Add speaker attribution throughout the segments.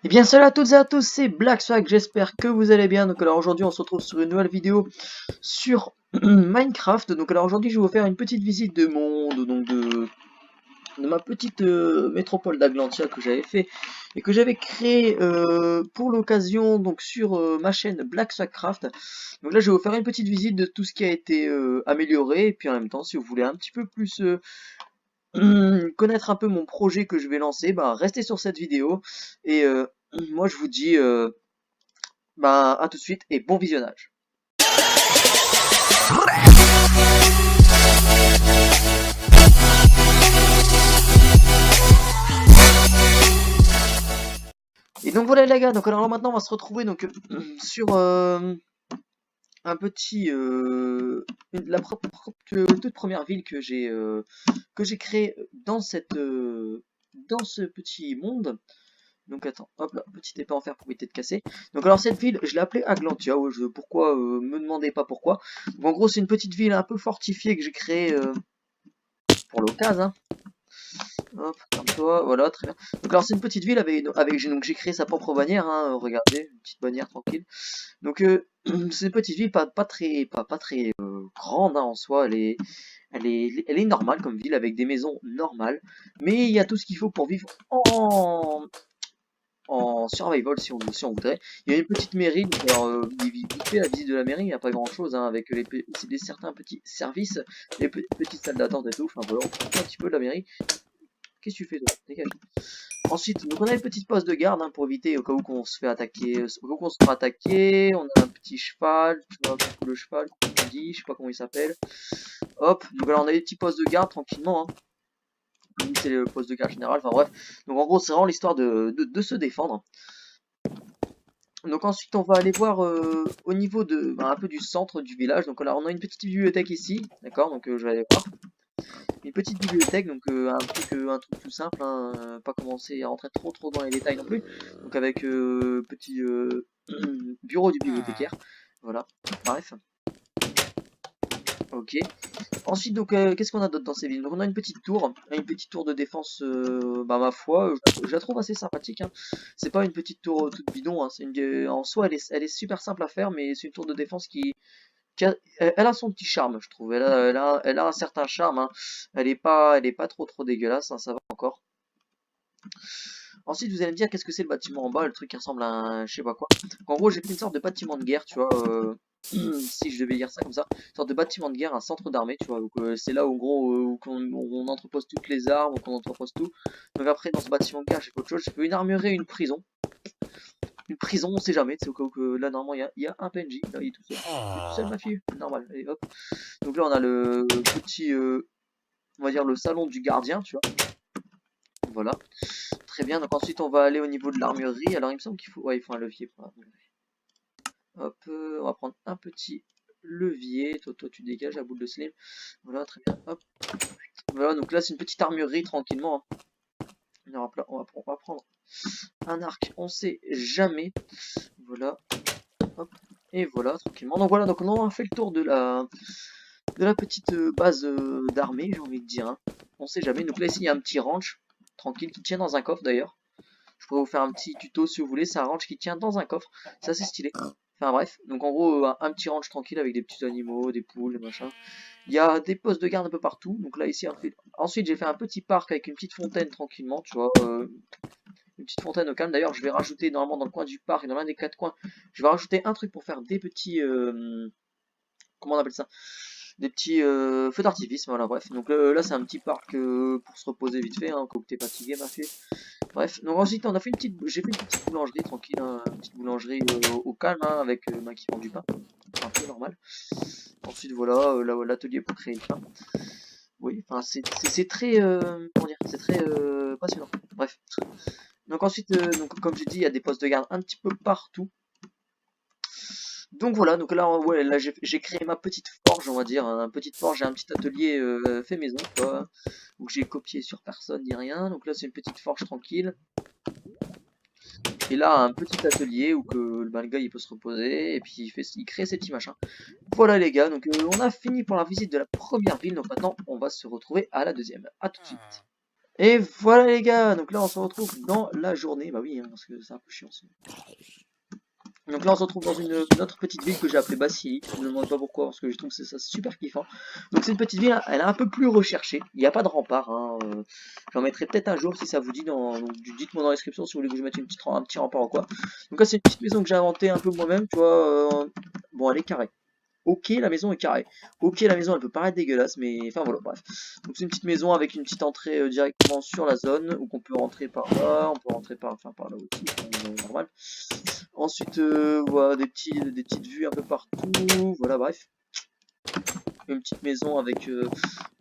Speaker 1: Eh bien salut à toutes et à tous, c'est Black Swag, j'espère que vous allez bien. Donc alors aujourd'hui on se retrouve sur une nouvelle vidéo sur Minecraft. Donc alors aujourd'hui je vais vous faire une petite visite de monde, donc de ma petite métropole d'Aglantia que j'avais fait et que j'avais créé pour l'occasion donc sur ma chaîne Black Swag Craft. Donc là je vais vous faire une petite visite de tout ce qui a été amélioré et puis en même temps si vous voulez un petit peu plus connaître un peu mon projet que je vais lancer, bah restez sur cette vidéo et moi je vous dis bah à tout de suite et bon visionnage. Et donc voilà les gars, donc alors là, maintenant on va se retrouver donc sur un petit toute première ville que j'ai créée dans ce petit monde. Donc attends, hop là, petit épée en fer pour éviter de casser. Donc alors cette ville, je l'ai appelée Aglantia. Ouais, pourquoi me demandez pas pourquoi. Donc, en gros, c'est une petite ville un peu fortifiée que j'ai créée pour l'occasion. Hein. Hop, comme toi, voilà, très bien. Donc alors c'est une petite ville donc j'ai créé sa propre bannière. Hein, regardez, une petite bannière tranquille. Donc c'est une petite ville pas très grande hein, en soi. Elle est normale comme ville avec des maisons normales. Mais il y a tout ce qu'il faut pour vivre en survival si on voudrait. Il y a une petite mairie, donc alors vite fait la visite de la mairie, il n'y a pas grand chose hein, avec certains petits services, les petites salles d'attente et tout, enfin voilà, on prend un petit peu de la mairie. Qu'est-ce que tu fais toi? Dégage. Ensuite, donc on a une petite poste de garde hein, pour éviter au cas où qu'on se fait attaquer, au cas où qu'on se fera attaquer, on a un petit cheval, tu vois, le cheval, comme on dit, je sais pas comment il s'appelle. Hop, donc là on a des petits postes de garde tranquillement, hein. C'est le poste de garde général, enfin bref. Donc en gros c'est vraiment l'histoire de se défendre. Donc ensuite on va aller voir au niveau de un peu du centre du village. Donc là on a une petite bibliothèque ici, d'accord. Donc je vais aller voir une petite bibliothèque, donc un truc tout simple, hein, pas commencer à rentrer trop dans les détails non plus. Donc avec petit bureau du bibliothécaire, voilà. Bref, ok. Ensuite, donc, qu'est-ce qu'on a d'autre dans ces villes? Donc, on a une petite tour de défense, bah, ma foi, je la trouve assez sympathique, hein. C'est pas une petite tour toute bidon, hein. En soi, elle est super simple à faire, mais c'est une tour de défense elle a son petit charme, je trouve. Elle a un certain charme, hein. Elle est pas trop dégueulasse, hein, ça va encore. Ensuite, vous allez me dire, qu'est-ce que c'est le bâtiment en bas, le truc qui ressemble à un, je sais pas quoi. Donc, en gros, j'ai fait une sorte de bâtiment de guerre, tu vois. Si je devais dire ça comme ça, une sorte de bâtiment de guerre, un centre d'armée, tu vois. Donc c'est là où, en gros où on entrepose toutes les armes, qu'on entrepose tout. Donc après dans ce bâtiment de guerre, j'ai fait autre chose, j'ai fait une armurerie, une prison. Une prison, on sait jamais, c'est au cas où que là normalement il y a un PNJ, là il est tout seul. Il est tout seul ma fille, normal, allez hop. Donc là on a le petit on va dire le salon du gardien, tu vois. Voilà, très bien. Donc ensuite on va aller au niveau de l'armurerie. Alors il me semble qu'il faut. Ouais, il faut un levier pour l'armurerie. Hop, on va prendre un petit levier. Toi, tu dégages la boule de slim. Voilà, très bien. Hop. Voilà, donc là, c'est une petite armurerie tranquillement. Hein. On va prendre un arc, on sait jamais. Voilà. Hop. Et voilà, tranquillement. Donc voilà, donc on a fait le tour de la petite base d'armée, j'ai envie de dire. Hein. On sait jamais. Donc là, ici, il y a un petit ranch. Tranquille, qui tient dans un coffre d'ailleurs. Je pourrais vous faire un petit tuto si vous voulez. C'est un ranch qui tient dans un coffre. C'est assez stylé. Enfin bref, donc en gros un petit ranch tranquille avec des petits animaux, des poules, des machins. Il y a des postes de garde un peu partout. Donc là ici, ensuite j'ai fait un petit parc avec une petite fontaine tranquillement, tu vois, une petite fontaine au calme. D'ailleurs, je vais rajouter normalement dans le coin du parc, dans l'un des quatre coins, je vais rajouter un truc pour faire des petits, comment on appelle ça, des petits feux d'artifice. Voilà, bref. Donc là c'est un petit parc pour se reposer vite fait, hein, quand t'es fatigué, ma fille. Bref, donc ensuite on a fait j'ai fait une petite boulangerie tranquille, hein, une petite boulangerie au calme hein, avec qui vend du pain, un peu normal. Ensuite voilà, l'atelier pour créer le pain. Oui, enfin c'est très comment dire, c'est très passionnant. Bref. Donc ensuite, donc comme j'ai dit, il y a des postes de garde un petit peu partout. Donc voilà, donc là, ouais, là j'ai créé ma petite forge, on va dire, hein, petite forge, j'ai un petit atelier fait maison, quoi. Donc j'ai copié sur personne ni rien. Donc là c'est une petite forge tranquille. Et là, un petit atelier où que ben, le gars il peut se reposer et puis il crée ses petits machins. Voilà les gars, donc on a fini pour la visite de la première ville, donc maintenant on va se retrouver à la deuxième. A tout de suite. Et voilà les gars, donc là on se retrouve dans la journée, bah oui, hein, parce que c'est un peu chiant. Donc là on se retrouve dans une autre petite ville que j'ai appelée Bassili, je me demande pas pourquoi, parce que je trouve que c'est ça super kiffant. Donc c'est une petite ville, elle est un peu plus recherchée, il n'y a pas de rempart, hein, j'en mettrai peut-être un jour si ça vous dit, donc dites-moi dans la description si vous voulez que je mette un petit rempart ou quoi. Donc là c'est une petite maison que j'ai inventée un peu moi-même, tu vois, bon elle est carrée. Ok, la maison est carrée. Ok, la maison elle peut paraître dégueulasse, mais enfin voilà, bref. Donc c'est une petite maison avec une petite entrée directement sur la zone, où on peut rentrer par là, on peut rentrer par là aussi, normal. Ensuite, voilà, des petites vues un peu partout, voilà, bref. Une petite maison avec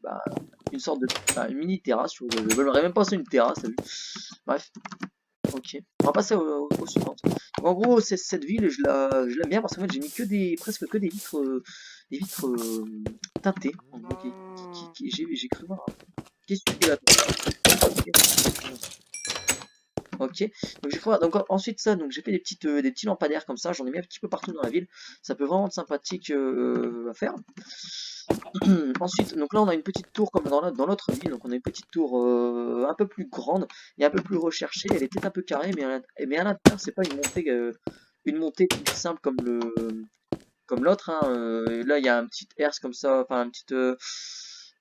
Speaker 1: bah, une sorte de une mini terrasse, je ne veux même pas c'est une terrasse, t'as vu. Bref, ok. On va passer au suivant. En gros, cette ville, je l'aime bien parce qu'en fait, j'ai mis presque que des vitres teintées. En gros, j'ai cru voir. Qu'est-ce que tu fais là, toi? Ok, donc ensuite ça, donc j'ai fait des petits lampadaires comme ça, j'en ai mis un petit peu partout dans la ville, ça peut vraiment être sympathique à faire. Ensuite, donc là on a une petite tour comme dans l'autre ville, donc on a une petite tour un peu plus grande et un peu plus recherchée, elle est peut-être un peu carrée, mais à l'intérieur c'est pas une montée toute simple comme l'autre, hein, là il y a un petit herse comme ça, enfin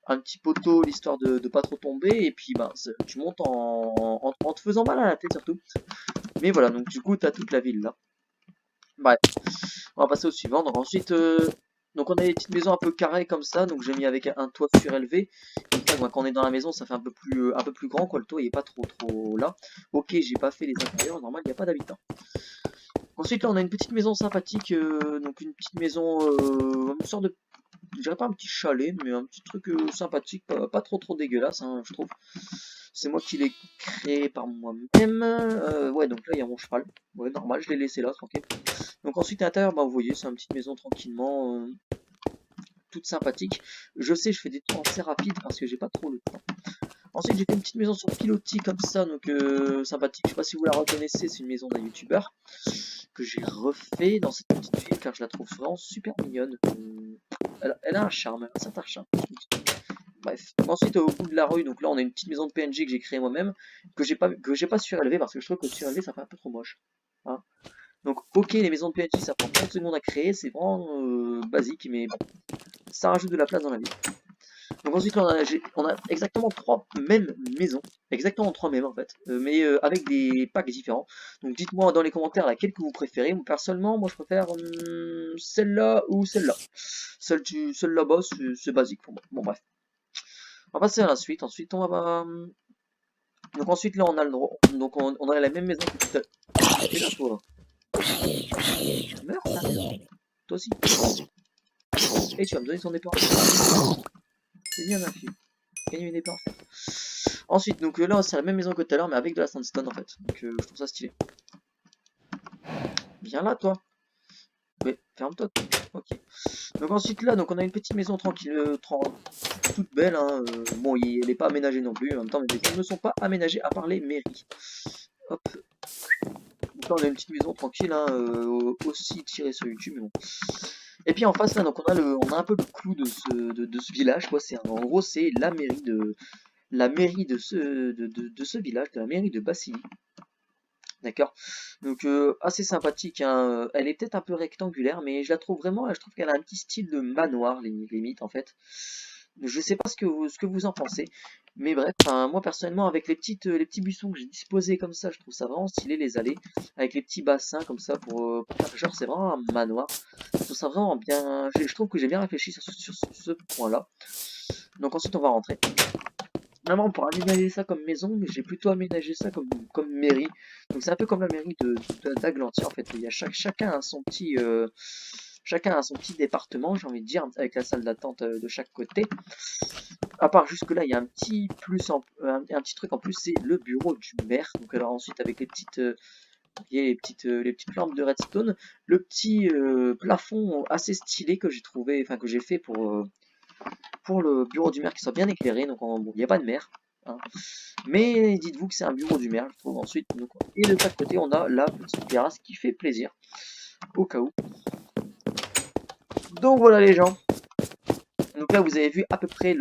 Speaker 1: un petit poteau, l'histoire de pas trop tomber, et puis ben, tu montes en te faisant mal à la tête surtout. Mais voilà, donc du coup, t'as toute la ville là. Bref, on va passer au suivant. Donc ensuite, donc on a des petites maisons un peu carrées comme ça, donc j'ai mis avec un toit surélevé. Comme ça, moi, quand on est dans la maison, ça fait un peu plus grand, quoi. Le toit il est pas trop là. Ok, j'ai pas fait les intérieurs, normal, il n'y a pas d'habitants. Ensuite, là, on a une petite maison sympathique, donc une petite maison, une sorte de, je dirais pas un petit chalet, mais un petit truc sympathique, pas trop dégueulasse, hein, je trouve. C'est moi qui l'ai créé par moi-même. Ouais, donc là, il y a mon cheval. Ouais, normal, je l'ai laissé là, tranquille. Donc ensuite, à l'intérieur, bah, vous voyez, c'est une petite maison tranquillement, toute sympathique. Je sais, je fais des tours assez rapides parce que j'ai pas trop le temps. Ensuite, j'ai fait une petite maison sur pilotis comme ça, donc sympathique. Je sais pas si vous la reconnaissez, c'est une maison d'un youtubeur que j'ai refait dans cette petite ville car je la trouve vraiment super mignonne. Elle a un charme, un certain charme. Bref. Ensuite, au bout de la rue, donc là, on a une petite maison de PNJ que j'ai créée moi-même, que j'ai pas surélevé parce que je trouve que surélevé, ça fait un peu trop moche. Hein. Donc, ok, les maisons de PNJ, ça prend 30 secondes à créer, c'est vraiment basique, mais bon, ça rajoute de la place dans la vie. Donc ensuite, là, on a exactement trois mêmes maisons, exactement trois mêmes en fait, mais avec des packs différents. Donc dites-moi dans les commentaires laquelle que vous préférez. Personnellement, moi je préfère celle-là ou celle-là. Celle là-bas, c'est basique pour moi. Bon bref. On va passer à la suite. Ensuite, on va. Donc ensuite, là, on a le droit. Donc on a la même maison que tout à l'heure. Et là, toi. Meurs, ta mère. Toi aussi. Et tu vas me donner ton départ. C'est bien, ma fille. Gagner une départ. Ensuite, donc là, c'est la même maison que tout à l'heure, mais avec de la sandstone en fait. Donc je trouve ça stylé. Viens là, toi. Oui, ferme-toi. Ok. Donc ensuite, là, donc on a une petite maison tranquille, toute belle. Hein, bon, elle n'est pas aménagée non plus. En même temps, mes maisons ne sont pas aménagées à part les mairies. Hop. Donc là, on a une petite maison tranquille, hein, aussi tirée sur YouTube, mais bon. Et puis en face là, donc on a un peu le clou de ce village, quoi. En gros, c'est la mairie de ce village, de la mairie de Bassili. D'accord. Donc assez sympathique, hein. Elle est peut-être un peu rectangulaire, mais je la trouve vraiment, je trouve qu'elle a un petit style de manoir, limite en fait. Je sais pas ce que vous en pensez, mais bref, moi personnellement, avec les petits buissons que j'ai disposés comme ça, je trouve ça vraiment stylé les allées, avec les petits bassins comme ça pour faire genre, c'est vraiment un manoir. Je trouve ça vraiment bien, je trouve que j'ai bien réfléchi sur ce point-là. Donc ensuite, on va rentrer. Normalement, on pourrait aménager ça comme maison, mais j'ai plutôt aménagé ça comme mairie. Donc c'est un peu comme la mairie d'Aglantier en fait. Il y a chacun a son petit département, j'ai envie de dire, avec la salle d'attente de chaque côté. À part jusque là, il y a un petit un petit truc en plus, c'est le bureau du maire. Donc alors ensuite avec les petites lampes de redstone, le petit plafond assez stylé que j'ai trouvé, enfin que j'ai fait pour le bureau du maire qui soit bien éclairé. Donc bon, il n'y a pas de maire. Hein. Mais dites-vous que c'est un bureau du maire, je trouve ensuite. Donc, et de chaque côté, on a la petite terrasse qui fait plaisir. Au cas où. Donc voilà les gens. Donc là, vous avez vu à peu près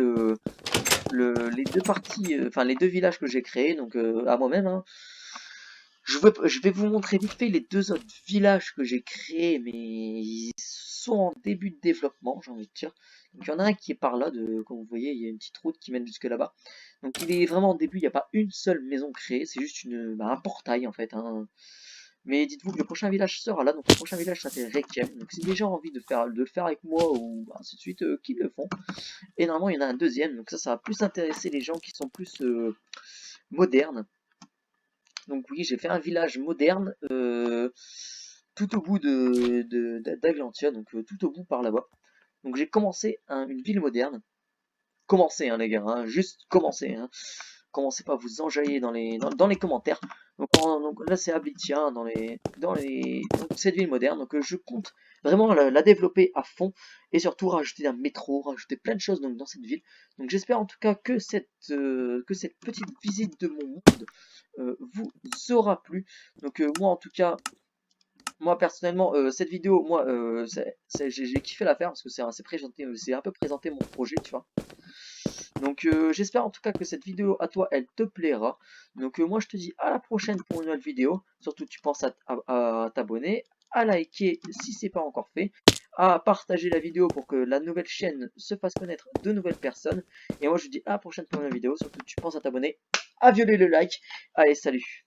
Speaker 1: les deux parties, enfin les deux villages que j'ai créés, donc à moi-même, hein. Je vais vous montrer vite fait les deux autres villages que j'ai créés, mais ils sont en début de développement, j'ai envie de dire. Donc il y en a un qui est par là, comme vous voyez, il y a une petite route qui mène jusque là-bas. Donc il est vraiment en début, il n'y a pas une seule maison créée, c'est juste un portail en fait, hein. Mais dites-vous que le prochain village sera là, donc le prochain village s'appelle Requiem. Donc si des gens ont envie de le faire avec moi ou ainsi de suite, qu'ils le font. Et normalement il y en a un deuxième, donc ça va plus intéresser les gens qui sont plus modernes. Donc oui, j'ai fait un village moderne tout au bout d'Aglantia, donc tout au bout par là-bas. Donc j'ai commencé une ville moderne. Commencez hein, les gars, hein, juste commencez. Hein. Commencez pas à vous enjailler dans les commentaires. Donc là c'est Ablitia hein, donc, cette ville moderne. Donc je compte vraiment la développer à fond et surtout rajouter un métro, rajouter plein de choses donc, dans cette ville. Donc j'espère en tout cas que cette petite visite de mon monde vous aura plu. Donc moi en tout cas, moi personnellement, cette vidéo, moi j'ai kiffé la faire parce que c'est un peu présenté mon projet, tu vois. Donc j'espère en tout cas que cette vidéo à toi elle te plaira. Donc moi je te dis à la prochaine pour une nouvelle vidéo. Surtout tu penses à t'abonner, à liker si c'est pas encore fait, à partager la vidéo pour que la nouvelle chaîne se fasse connaître de nouvelles personnes. Et moi je te dis à la prochaine pour une nouvelle vidéo. Surtout tu penses à t'abonner, à violer le like. Allez salut.